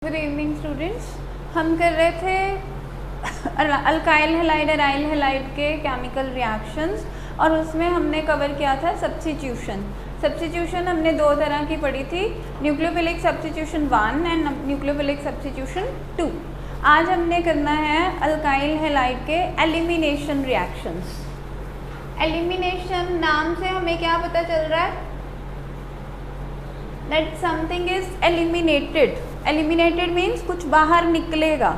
Good evening students. हम कर रहे थे अल्काइल हैलाइड एराइल हैलाइड के केमिकल रिएक्शंस और उसमें हमने कवर किया था सब्स्टिट्यूशन। सब्स्टिट्यूशन हमने दो तरह की पढ़ी थी, nucleophilic substitution 1 and nucleophilic substitution 2। आज हमने करना है अल्काइल हैलाइड के एलिमिनेशन रिएक्शंस। एलिमिनेशन नाम से हमें क्या पता चल रहा है? That something is eliminated. Eliminated means कुछ बाहर निकलेगा।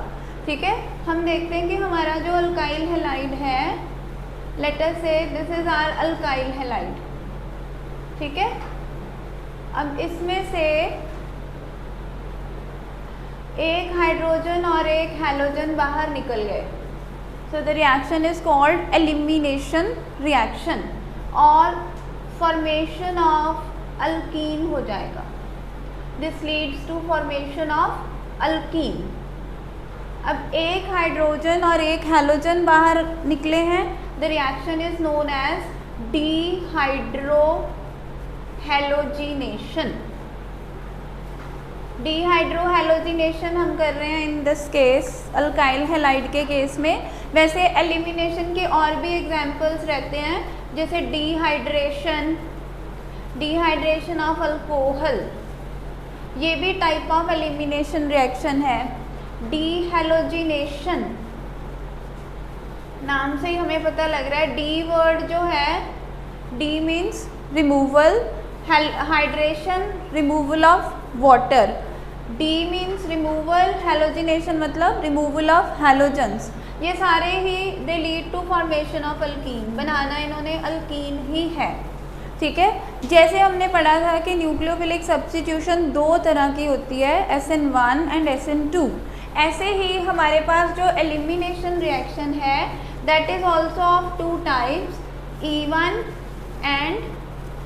ठीक है, हम देखते हैं कि हमारा जो अल्काइल हैलाइड है, let us say this is our alkyl halide. ठीक है, अब इसमें से एक हाइड्रोजन और एक हैलोजन बाहर निकल गए। So the reaction is called elimination reaction और फॉर्मेशन ऑफ अल्कीन हो जाएगा। This leads to formation of alkene. अब एक हाइड्रोजन और एक हैलोजन बाहर निकले हैं। The reaction is known as dehydrohalogenation. Dehydrohalogenation हम कर रहे हैं in this case, alkyl halide के केस में। वैसे एलिमिनेशन के और भी एग्जाम्पल्स रहते हैं, जैसे डीहाइड्रेशन, डीहाइड्रेशन ऑफ अल्कोहल, ये भी टाइप ऑफ एलिमिनेशन रिएक्शन है। डीहैलोजिनेशन, नाम से ही हमें पता लग रहा है, डी वर्ड जो है, de means removal, hydration removal of water, de means removal, halogenation मतलब रिमूवल ऑफ हैलोजन्स। ये सारे ही they lead to formation of alkene. बनाना इन्होंने अल्कीन ही है। ठीक है, जैसे हमने पढ़ा था कि न्यूक्लियोफिलिक सब्स्टिट्यूशन दो तरह की होती है, SN1 एंड SN2। ऐसे ही हमारे पास जो एलिमिनेशन रिएक्शन है that is also of two types, E1 and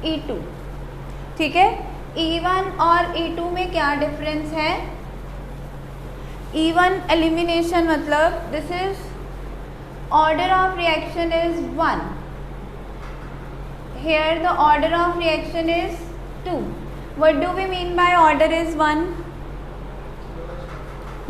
E2। ठीक है, E1 और E2 में क्या डिफरेंस है? E1 एलिमिनेशन मतलब this is order of reaction is 1. Here the order of reaction is 2. What do we mean by order is 1?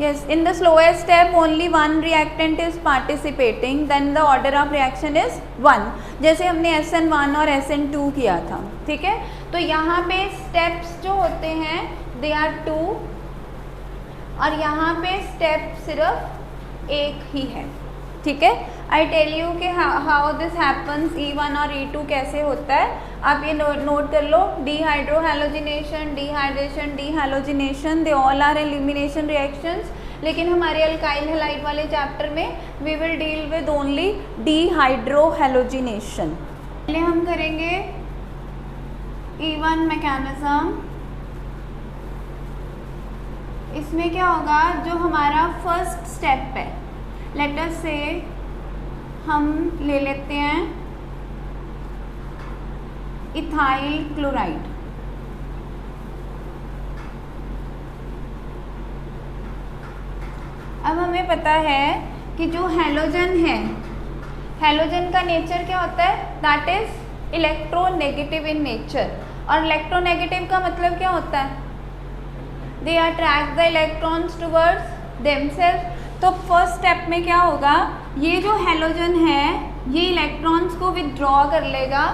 Yes, in the slowest step only one reactant is participating, then the order of reaction is 1. जैसे हमने SN1 और SN2 किया था। ठीक है, तो यहाँ पे steps जो होते हैं they are 2 और यहाँ पे step सिर्फ एक ही है। ठीक है, आई टेल यू कि हाउ दिस हैपन्स, E1 और E2 कैसे होता है। आप ये नोट कर लो, dehydro halogenation, dehydration, dehalogenation, they all are elimination reactions. लेकिन हमारे अल्काइल हैलाइड वाले चैप्टर में we will deal with only dehydro halogenation. पहले हम करेंगे E1 मैकेनिज्म। इसमें क्या होगा, जो हमारा फर्स्ट स्टेप है, लेट अस से हम ले लेते हैं इथाइल क्लोराइड। अब हमें पता है कि जो हैलोजन है, हैलोजन का नेचर क्या होता है? That is electronegative in nature. और इलेक्ट्रोनेगेटिव का मतलब क्या होता है? They attract the electrons towards themselves. तो फर्स्ट स्टेप में क्या होगा, ये जो हैलोजन है ये इलेक्ट्रॉन्स को विथड्रॉ कर लेगा।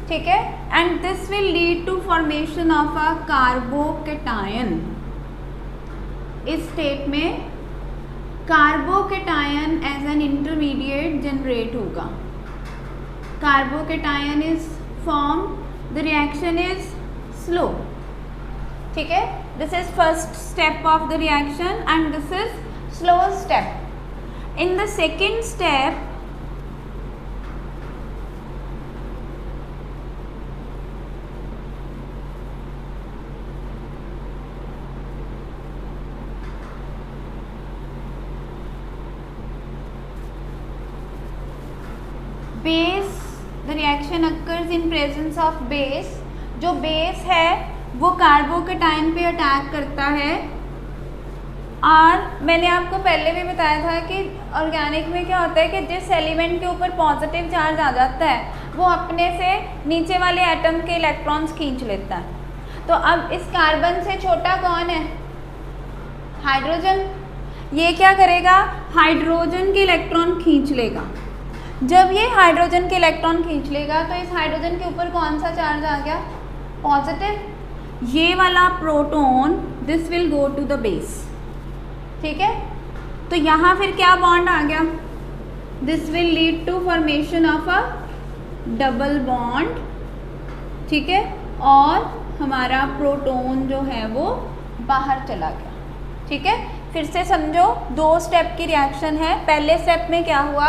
ठीक है, and this will lead to formation of a carbocation. इस स्टेट में carbocation as an intermediate generate होगा। Carbocation is form, the reaction is slow. ठीक है, this is first step of the reaction and this is slow step. In the second step, base, the reaction occurs in presence of base. जो base है वो carbocation पे attack करता है। और मैंने आपको पहले भी बताया था कि ऑर्गेनिक में क्या होता है कि जिस एलिमेंट के ऊपर पॉजिटिव चार्ज आ जाता है वो अपने से नीचे वाले एटम के इलेक्ट्रॉन्स खींच लेता है। तो अब इस कार्बन से छोटा कौन है? हाइड्रोजन, ये क्या करेगा, हाइड्रोजन के इलेक्ट्रॉन खींच लेगा। जब ये हाइड्रोजन के इलेक्ट्रॉन खींच लेगा तो इस हाइड्रोजन के ऊपर कौन सा चार्ज आ गया, पॉजिटिव। ये वाला proton this will go to the base, ठीक है। तो यहाँ फिर क्या बॉन्ड आ गया, this will lead to formation of a double bond, ठीक है, और हमारा प्रोटॉन जो है वो बाहर चला गया, ठीक है। फिर से समझो, 2 स्टेप की रिएक्शन है। पहले स्टेप में क्या हुआ,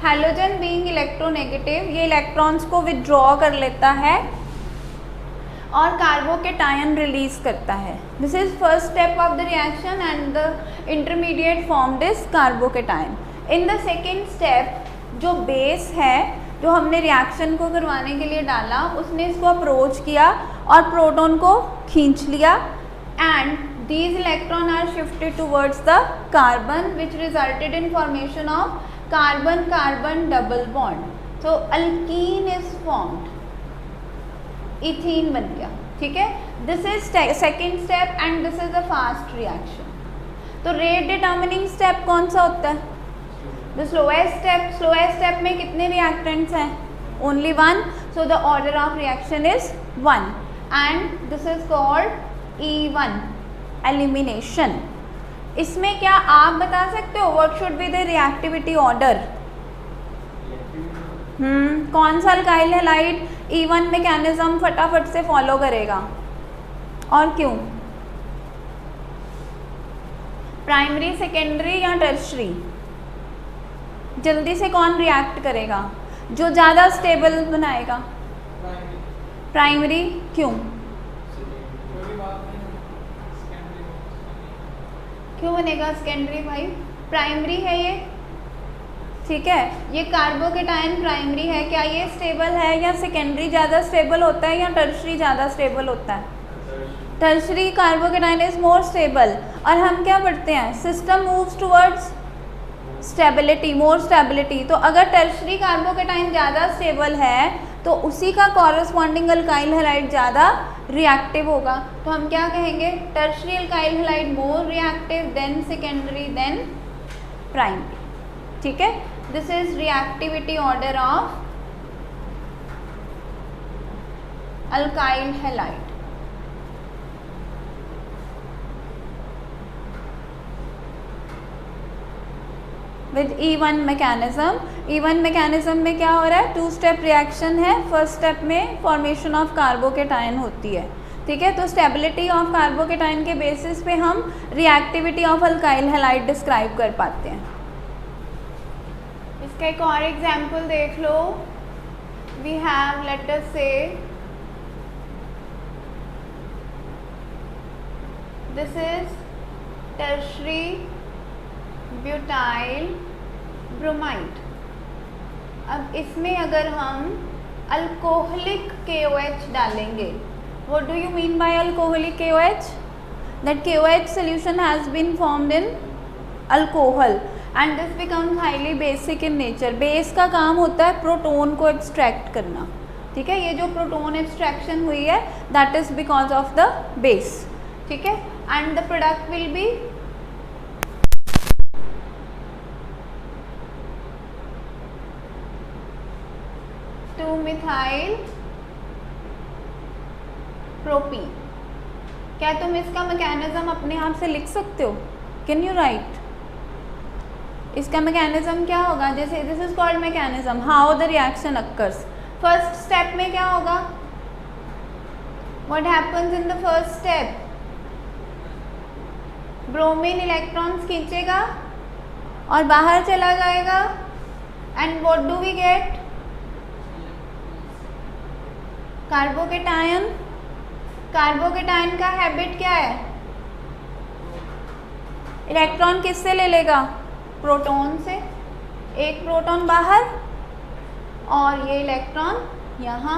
हैलोजन बीइंग इलेक्ट्रोनेगेटिव, ये इलेक्ट्रॉन्स को विथड्रॉ कर लेता है और कार्बोकेटायन रिलीज करता है। This is first step of the reaction and the intermediate formed is carbocation. In the second step जो बेस है, जो हमने रिएक्शन को करवाने के लिए डाला, उसने इसको अप्रोच किया और प्रोटॉन को खींच लिया and these electron are shifted towards the carbon which resulted in formation of carbon carbon double bond, so alkene is formed, ethene बन गया, ठीक है। this is second step and this is a fast reaction। तो rate determining step कौन सा होता है, the slowest step। slowest step में कितने reactants हैं, only one, so the order of reaction is 1 and this is called E1 elimination. इसमें क्या आप बता सकते हो what should be the reactivity order, कौन सा अल्काइल हैलाइड E1 मैकेनिज्म फटाफट से फॉलो करेगा और क्यों, प्राइमरी, सेकेंडरी या टर्शरी, जल्दी से कौन रिएक्ट करेगा, जो ज़्यादा स्टेबल बनाएगा, प्राइमरी, क्यों, क्यों बनेगा सेकेंडरी भाई, प्राइमरी है ये, ठीक है। ये कार्बोकेटायन प्राइमरी है, क्या ये स्टेबल है या सेकेंडरी ज़्यादा स्टेबल होता है या टर्शरी ज़्यादा स्टेबल होता है, tertiary carbocation is more stable. और हम क्या पढ़ते हैं, system moves towards stability, more stability. तो अगर टर्शरी कार्बोकेटायन ज़्यादा स्टेबल है तो उसी का कॉरस्पॉन्डिंग अल्काइल हैलाइड ज़्यादा रिएक्टिव होगा। तो हम क्या कहेंगे, tertiary alkyl halide more reactive than secondary than primary, ठीक है। This is reactivity order of alkyl halide. With E1 mechanism. E1 mechanism में क्या हो रहा है, 2 स्टेप रिएक्शन है। फर्स्ट स्टेप में फॉर्मेशन ऑफ कार्बोकेटायन होती है, ठीक है। तो स्टेबिलिटी ऑफ कार्बोकेटायन के बेसिस पे हम reactivity of alkyl halide describe कर पाते हैं। इसका एक और एग्जाम्पल देख लो, we have let us say this is tertiary butyl bromide. अब इसमें अगर हम अल्कोहलिक KOH डालेंगे, what do you mean by alcoholic KOH, that KOH solution has been formed in alcohol and this becomes highly basic in nature। Base का काम होता है proton को एक्सट्रैक्ट करना, ठीक है। ये जो प्रोटोन एक्सट्रैक्शन हुई है that is because of the base, ठीक है। And the product will be 2-methyl propene. क्या तुम इसका मैकेनिज्म अपने आप से लिख सकते हो, कैन यू राइट, इसका मैकेनिज्म क्या होगा, जैसे this is called mechanism, how the reaction occurs. First step में क्या होगा, what happens in the first step, bromine electrons खींचेगा और बाहर चला जाएगा and what do we get, carbocation. Carbocation का हैबिट क्या है, इलेक्ट्रॉन किससे ले लेगा, प्रोटॉन से, एक प्रोटॉन बाहर और ये इलेक्ट्रॉन यहाँ,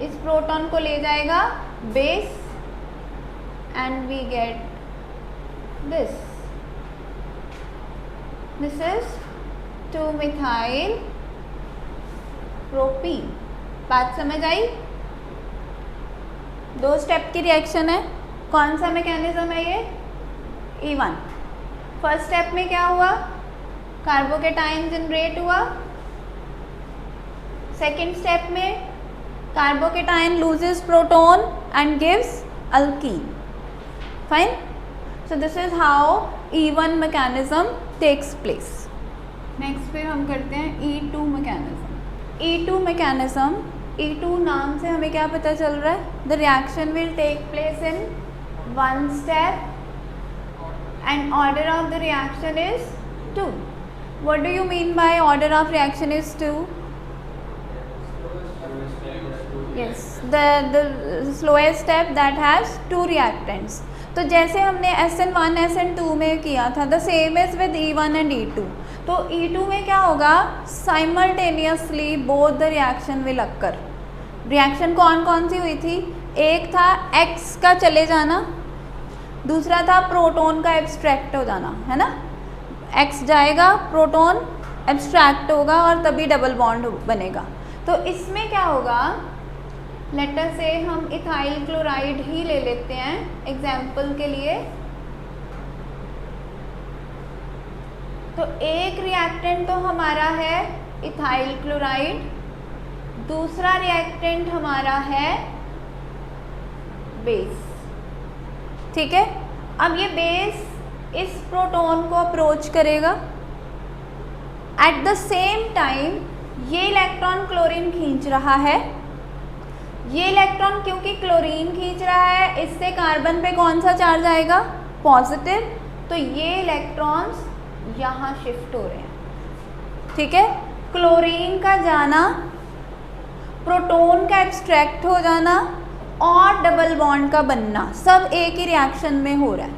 इस प्रोटॉन को ले जाएगा base and we get this, this is 2-methyl propene. बात समझ आई, 2 स्टेप की रिएक्शन है। कौन सा मैकेनिज्म है ये, E1, फर्स्ट स्टेप में क्या हुआ, कार्बोकेटाइन जनरेट हुआ, सेकेंड स्टेप में carbocation loses proton and gives alkene. Fine. So this is how E1 mechanism takes place. Next फिर हम करते हैं E2 mechanism. E2 mechanism, E2 नाम से हमें क्या पता चल रहा है, the reaction will take place in one step and order of the reaction is 2. What do you mean by order of reaction is 2? Yes, the slowest step that has 2 reactants. तो जैसे हमने SN1 SN2 में किया था, the same is with E1 and E2. तो E2 में क्या होगा, simultaneously both the reaction will occur. Reaction कौन कौन सी हुई थी, एक था X का चले जाना, दूसरा था प्रोटोन का एब्स्ट्रैक्ट हो जाना, है ना. X जाएगा, प्रोटोन एब्स्ट्रैक्ट होगा और तभी डबल बॉन्ड बनेगा. तो इसमें क्या होगा, लेटर से हम इथाइल क्लोराइड ही ले लेते हैं एग्जाम्पल के लिए. तो एक रिएक्टेंट तो हमारा है इथाइल क्लोराइड, दूसरा रिएक्टेंट हमारा है बेस. ठीक है. अब ये बेस इस प्रोटोन को अप्रोच करेगा, एट द सेम टाइम ये इलेक्ट्रॉन क्लोरीन खींच रहा है. ये इलेक्ट्रॉन क्योंकि क्लोरीन खींच रहा है, इससे कार्बन पे कौन सा चार्ज आएगा, पॉजिटिव. तो ये इलेक्ट्रॉन्स यहाँ शिफ्ट हो रहे हैं. ठीक है. क्लोरीन का जाना, प्रोटोन का एब्स्ट्रैक्ट हो जाना और डबल बॉन्ड का बनना, सब एक ही रिएक्शन में हो रहा है.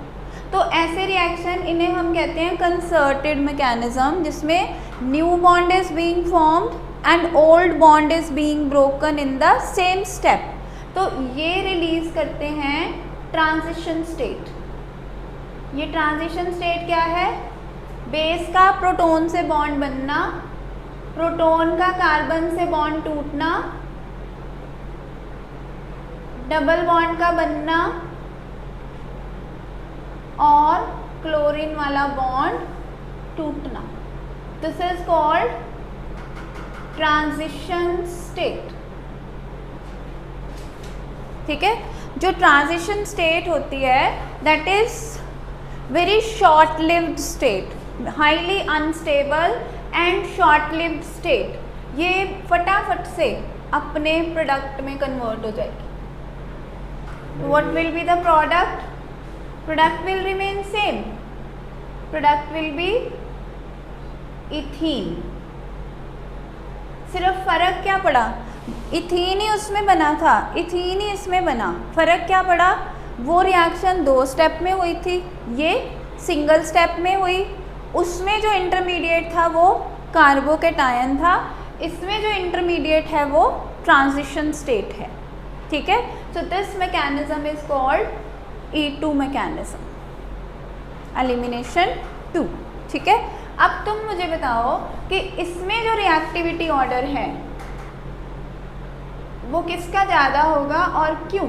तो ऐसे रिएक्शन, इन्हें हम कहते हैं कंसर्टेड मैकेनिज्म, जिसमें new bond is being formed and old bond is being broken in the same step. तो ये रिलीज करते हैं ट्रांजिशन स्टेट. ये ट्रांजिशन स्टेट क्या है, बेस का प्रोटोन से बॉन्ड बनना, प्रोटोन का कार्बन से बॉन्ड टूटना, डबल बॉन्ड का बनना और क्लोरीन वाला बॉन्ड टूटना. This is called transition state. ठीक है. जो ट्रांजिशन स्टेट होती है that is very short lived state, highly unstable and short lived state. ये फटाफट से अपने प्रोडक्ट में कन्वर्ट हो जाएगी. What will be the product? Product will remain same. Product will be ethene. सिर्फ फर्क क्या पड़ा, इथीन ही उसमें बना था, इथीन ही इसमें बना. फर्क क्या पड़ा, वो रिएक्शन 2 स्टेप में हुई थी, ये सिंगल स्टेप में हुई. उसमें जो इंटरमीडिएट था वो कार्बोकेटायन था, इसमें जो इंटरमीडिएट है वो ट्रांजिशन स्टेट है. ठीक है. So this mechanism is called E2 mechanism, elimination 2. ठीक है. अब तुम मुझे बताओ कि इसमें जो रिएक्टिविटी ऑर्डर है वो किसका ज़्यादा होगा और क्यों.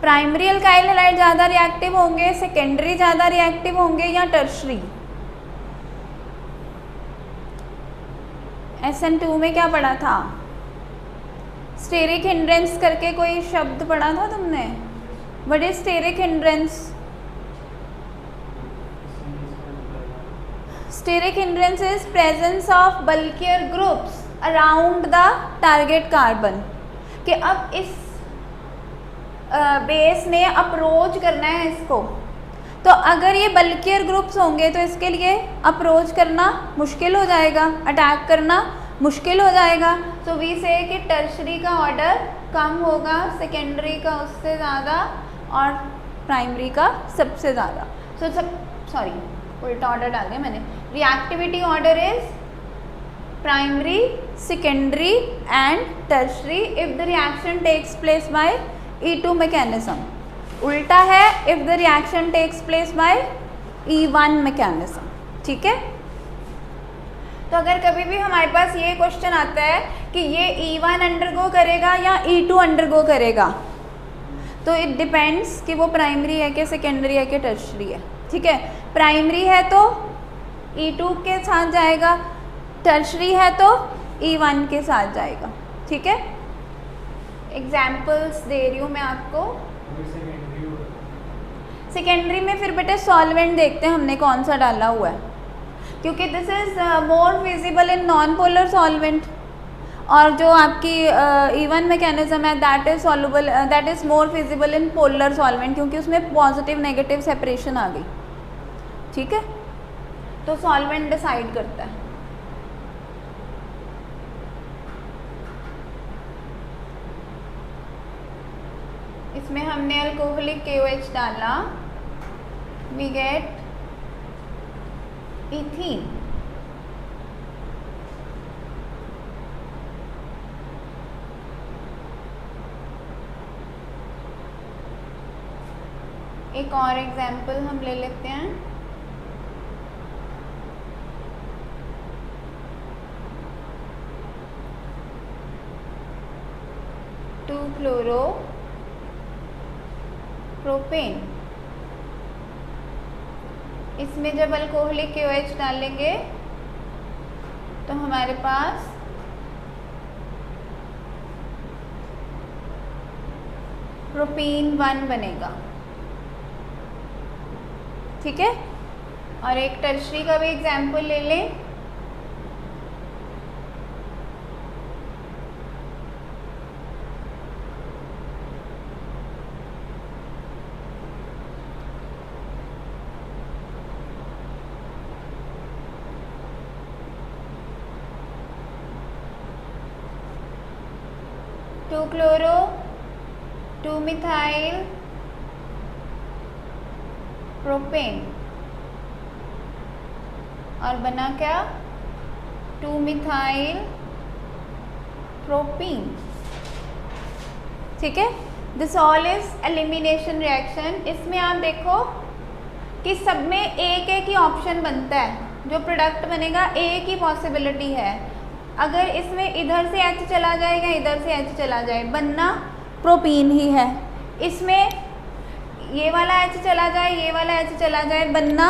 प्राइमरी अल्काइल हैलाइड ज़्यादा रिएक्टिव होंगे, सेकेंडरी ज़्यादा रिएक्टिव होंगे या टर्शरी. SN2 में क्या पढ़ा था, स्टेरिक हिंड्रेंस करके कोई शब्द पढ़ा था तुमने. What is steric hindrance? Steric hindrance is presence of bulkier groups around the target carbon. कि अब इस बेस ने अप्रोच करना है इसको, तो अगर ये बल्कियर ग्रुप्स होंगे तो इसके लिए अप्रोच करना मुश्किल हो जाएगा, अटैक करना मुश्किल हो जाएगा. सो वी से कि टर्शरी का ऑर्डर कम होगा, सेकेंडरी का उससे ज़्यादा और प्राइमरी का सबसे ज़्यादा. सॉरी उल्टा ऑर्डर डाल दिया मैंने. Reactivity order is primary, secondary and tertiary if the reaction takes place by E2 mechanism. उल्टा है if the reaction takes place by E1 mechanism. ठीक है. तो अगर कभी भी हमारे पास ये क्वेश्चन आता है कि ये E1 अंडरगो करेगा या E2 अंडरगो करेगा, तो इट डिपेंड्स कि वो प्राइमरी है कि सेकेंडरी है कि टर्शरी है, ठीक है। प्राइमरी है तो E2 के साथ जाएगा, टर्शरी है तो E1 के साथ जाएगा, ठीक है। एग्जाम्पल्स दे रही हूँ मैं आपको। सेकेंडरी में फिर बेटे सॉल्वेंट देखते हैं हमने कौन सा डाला हुआ है, क्योंकि this is more visible in non polar solvent, और जो आपकी इवन मैकेनिज्म है that is soluble, that is more visible in polar solvent, क्योंकि उसमें पॉजिटिव नेगेटिव सेपरेशन आ गई, ठीक है। तो सॉल्वेंट डिसाइड करता है। इसमें हमने अल्कोहलिक KOH डाला, वी गेट इथीन। एक और एग्जाम्पल हम ले लेते हैं। Two chloro propane. इसमें जब अल्कोहलिक KOH डालेंगे तो हमारे पास प्रोपीन 1 बनेगा, ठीक है। और एक टर्शरी का भी एग्जाम्पल ले लें। टू क्लोरो 2 मिथाइल प्रोपेन, और बना क्या 2 मिथाइल प्रोपीन, ठीक है। This all is elimination reaction. इसमें आप देखो कि सब में एक एक ही ऑप्शन बनता है, जो प्रोडक्ट बनेगा एक ही पॉसिबिलिटी है। अगर इसमें इधर से H चला जाएगा, इधर से H चला जाए, बनना प्रोपीन ही है। इसमें ये वाला H चला जाए, ये वाला H चला जाए, बनना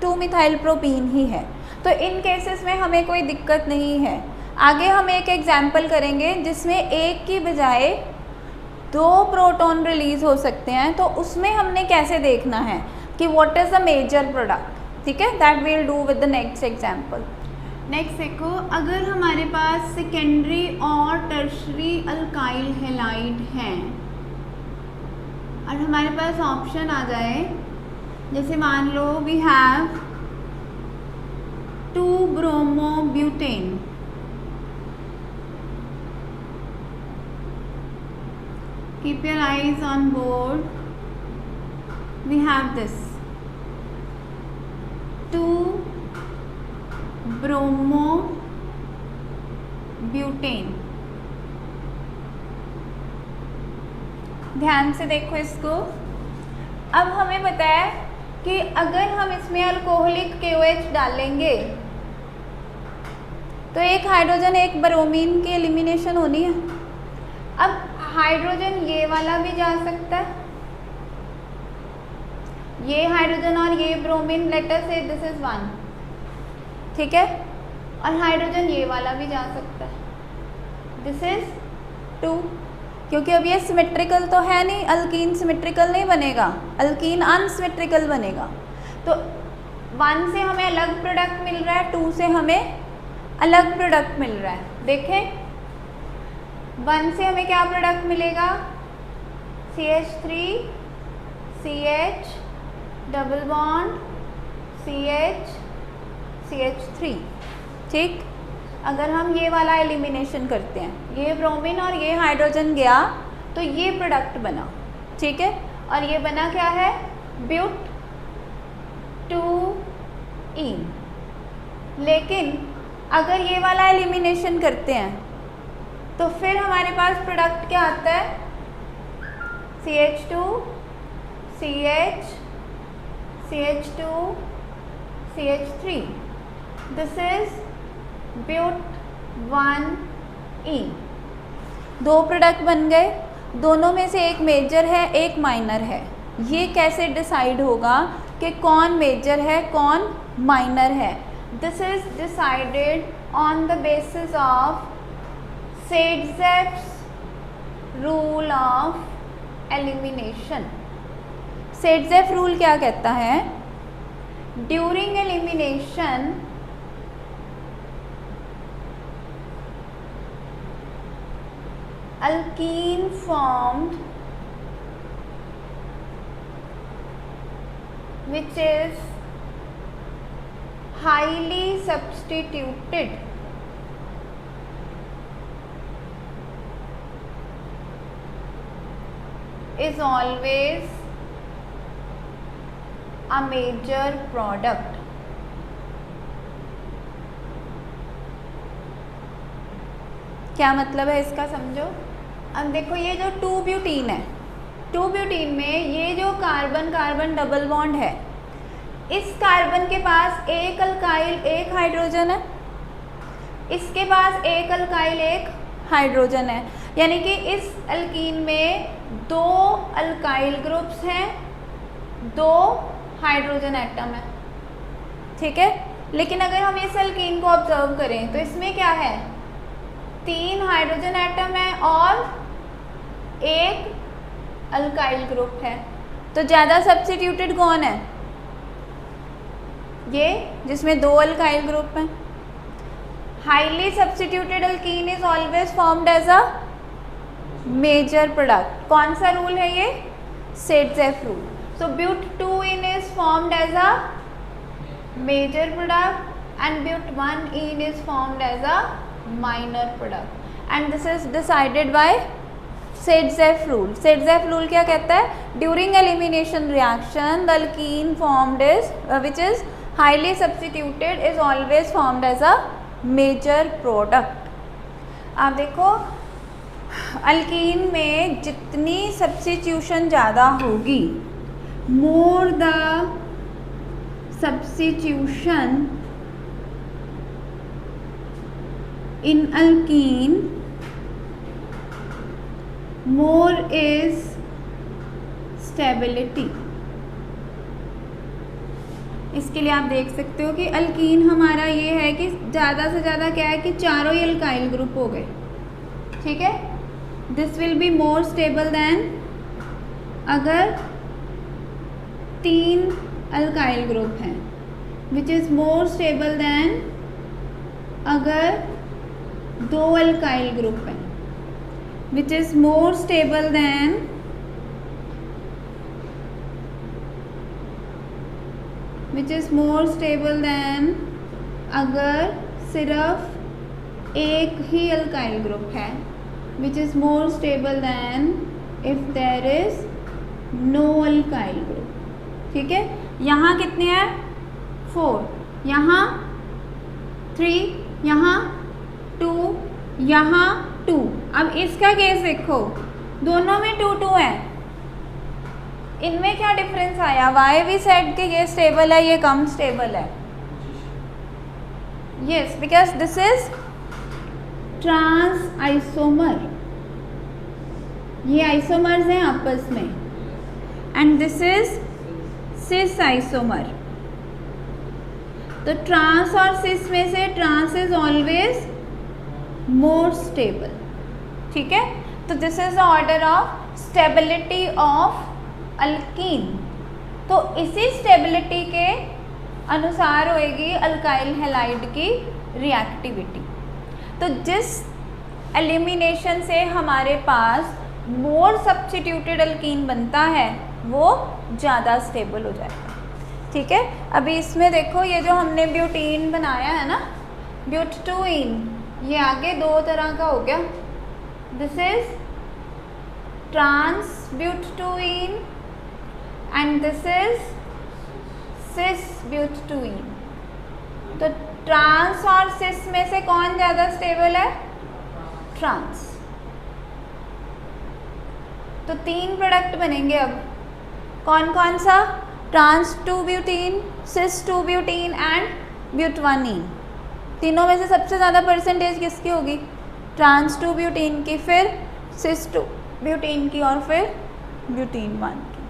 2 मिथाइल प्रोपीन ही है। तो इन केसेस में हमें कोई दिक्कत नहीं है। आगे हम एक एग्जाम्पल करेंगे जिसमें एक की बजाय 2 प्रोटॉन रिलीज हो सकते हैं, तो उसमें हमने कैसे देखना है कि what is the major product, ठीक है। That will do with the next example. Next देखो, अगर हमारे पास सेकेंडरी और टर्शरी अल्काइल हैलाइड हैं और हमारे पास ऑप्शन आ जाए, जैसे मान लो we have 2 bromobutane, keep your eyes on board, we have this 2 bromobutane. ध्यान से देखो इसको। अब हमें पता है कि अगर हम इसमें अल्कोहलिक KOH डालेंगे तो एक हाइड्रोजन एक ब्रोमीन की एलिमिनेशन होनी है। अब हाइड्रोजन ये वाला भी जा सकता है, ये हाइड्रोजन और ये ब्रोमीन, लेटर से दिस इज 1, ठीक है। और हाइड्रोजन ये वाला भी जा सकता है, दिस इज 2, क्योंकि अब ये सिमेट्रिकल तो है नहीं, अल्कीन सिमेट्रिकल नहीं बनेगा, अल्कीन अनसिमेट्रिकल बनेगा। तो 1 से हमें अलग प्रोडक्ट मिल रहा है, 2 से हमें अलग प्रोडक्ट मिल रहा है। देखें 1 से हमें क्या प्रोडक्ट मिलेगा, CH3 CH double bond CH CH3, ठीक। अगर हम ये वाला एलिमिनेशन करते हैं, ये ब्रोमीन और ये हाइड्रोजन गया तो ये प्रोडक्ट बना, ठीक है। और ये बना क्या है, ब्यूट 2ईन। लेकिन अगर ये वाला एलिमिनेशन करते हैं तो फिर हमारे पास प्रोडक्ट क्या आता है, CH2 CH CH2 CH3, this is but 1ईन। 2 प्रोडक्ट बन गए। दोनों में से एक मेजर है एक माइनर है, ये कैसे डिसाइड होगा कि कौन मेजर है कौन माइनर है? This is decided on the basis of Saytzeff's rule of elimination. Saytzeff rule क्या कहता है? During elimination alkene formed which is highly substituted is always a major product। क्या मतलब है इसका समझो। अब देखो ये जो 2 ब्यूटीन है, 2 ब्यूटीन में ये जो कार्बन कार्बन डबल बॉन्ड है, इस कार्बन के पास एक अल्काइल एक हाइड्रोजन है, इसके पास एक अल्काइल एक हाइड्रोजन है, यानी कि इस अल्कीन में 2 अल्काइल ग्रुप्स हैं 2 हाइड्रोजन एटम है, ठीक है। लेकिन अगर हम इस अल्कीन को ऑब्जर्व करें तो इसमें क्या है, 3 हाइड्रोजन एटम है और एक अल्काइल ग्रुप है। तो ज़्यादा सब्स्टिट्यूटेड कौन है? ये जिसमें 2 अल्काइल ग्रुप हैं। Highly substituted alkene is always formed as a major product. कौन सा रूल है ये? Saytzeff rule. सो ब्यूट-2-ene is formed as a major product and but-1-ene is formed as a minor product, and this is decided by Saytzeff rule. Saytzeff rule क्या कहता है? During elimination reaction the alkene formed is which is highly substituted is always formed as a major product. आप देखो alkene में जितनी substitution ज़्यादा होगी, more the substitution in alkene more is stability. इसके लिए आप देख सकते हो कि अल्कीन हमारा ये है कि ज़्यादा से ज़्यादा क्या है कि चारों ही अल्काइल ग्रुप हो गए, ठीक है। This will be more stable then अगर 3 अल्काइल ग्रुप हैं, which is more stable then अगर 2 अल्काइल ग्रुप हैं, which is more stable than अगर सिर्फ एक ही अल्काइल ग्रुप है, which is more stable than if there is no alkyl group, ठीक है। यहाँ कितने हैं? 4, यहाँ 3, यहाँ 2, यहाँ 2। अब इसका केस देखो, दोनों में 2-2 है, इनमें क्या डिफरेंस आया? वाई वी सेड कि ये स्टेबल है ये कम स्टेबल है। Yes, because this is trans isomer, ये आइसोमर्स हैं आपस में, and this is cis isomer. तो ट्रांस और सिस में से trans is always more stable, ठीक है। तो this is the order of stability of alkene. तो इसी स्टेबिलिटी के अनुसार होएगी अल्काइल हैलाइड की रिएक्टिविटी। तो जिस एलिमिनेशन से हमारे पास मोर सब्स्टिट्यूटेड अल्कीन बनता है वो ज़्यादा स्टेबल हो जाएगा, ठीक है। अभी इसमें देखो ये जो हमने ब्यूटीन बनाया है ना, ब्यूट-2-ene, ये आगे 2 तरह का हो गया। दिस इज ट्रांस ब्यूट-2-ene एंड दिस इज सिस ब्यूट-2-ene। तो ट्रांस और सिस में से कौन ज़्यादा स्टेबल है? ट्रांस। तो 3 प्रोडक्ट बनेंगे अब, कौन कौन सा? ट्रांस 2-ब्यूटीन, सिस 2-ब्यूटीन एंड ब्यूट-1-ene। तीनों में से सबसे ज़्यादा परसेंटेज किसकी होगी? ट्रांस 2-ब्यूटीन की, फिर सिस ब्यूटेन की और फिर ब्यूटेन 1 की।